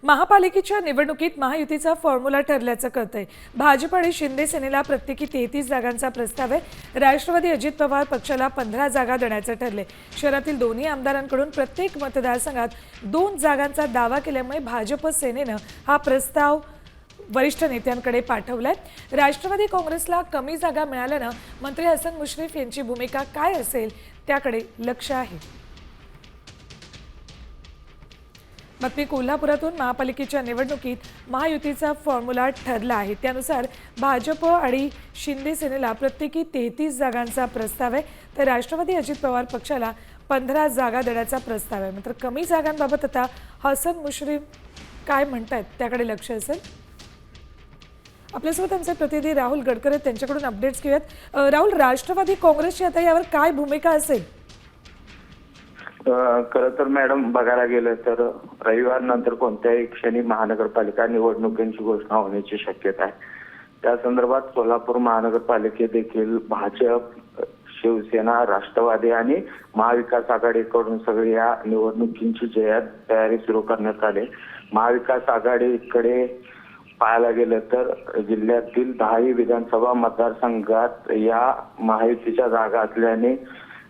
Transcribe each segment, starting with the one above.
महापालिकेच्या निवडणुकीत महायुतीचा फॉर्म्युला ठरल्याचं कळतंय। भाजप आणि शिंदे सेनेला प्रत्येकी 33 जागांचा प्रस्ताव आहे। राष्ट्रवादी अजित पवार पक्षाला 15 जागा देण्याचं ठरले। शहरातील दोन्ही आमदारांकडून प्रत्येक मतदारसंघात 2 जागांचा दावा केल्यामुळे भाजप सेनेनं हा प्रस्ताव वरिष्ठ नेत्यांकडे पाठवलाय। राष्ट्रवादी काँग्रेसला कमी जागा मिळाल्यानं मंत्री हसन मुश्रीफ यांची भूमिका काय असेल त्याकडे लक्ष आहे। बातमी कोल्हापुरातून महापालिकेच्या निवडणुकीत महायुतीचा फॉर्म्युला ठरला आहे। त्यानुसार भाजप आणि शिंदे सेनेला प्रत्येकी 33 जागांचा प्रस्ताव आहे, तर राष्ट्रवादी अजित पवार पक्षाला 15 जागा देण्याचा प्रस्ताव आहे। मात्र कमी जागांबाबत आता हसन मुश्रीफ काय म्हणतात त्याकडे लक्ष असेल। आपल्यासोबत आमचे प्रतिनिधी राहुल गडकर आहेत, त्यांच्याकडून अपडेट्स घेऊयात। राहुल, राष्ट्रवादी काँग्रेसची आता यावर काय भूमिका असेल? खरं तर मॅडम बघायला गेलं तर रविवार नंतर कोणत्याही क्षणी महानगरपालिका निवडणुकीची घोषणा होण्याची शक्यता आहे। त्या संदर्भात सोलापूर महानगरपालिकेत देखील भाजप, शिवसेना, राष्ट्रवादी आणि महाविकास आघाडीकडून सगळी या निवडणुकीची तयारी सुरू करण्यात आली। महाविकास आघाडीकडे पाहायला गेलं तर जिल्ह्यातील 10 विधानसभा मतदारसंघात या महायुतीच्या जागा असल्याने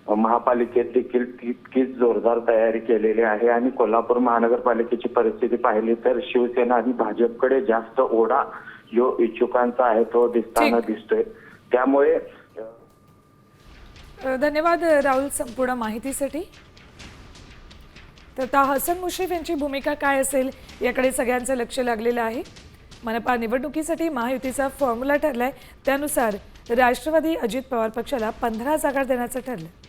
महापालिकेत देखील तितकीच जोरदार तयारी केलेली आहे आणि कोल्हापूर महानगरपालिकेची परिस्थिती पाहिली तर शिवसेना आणि भाजपकडे जास्त ओढा जो इच्छुकांचा आहे तो दिसतोय। त्यामुळे धन्यवाद राहुल संपूर्ण माहितीसाठी। तर आता हसन मुश्रीफ यांची भूमिका काय असेल याकडे सगळ्यांचं लक्ष लागलेलं आहे। मनपा निवडणुकीसाठी महायुतीचा फॉर्म्युला ठरलाय, त्यानुसार राष्ट्रवादी अजित पवार पक्षाला 15 जागा देण्याचं ठरलं।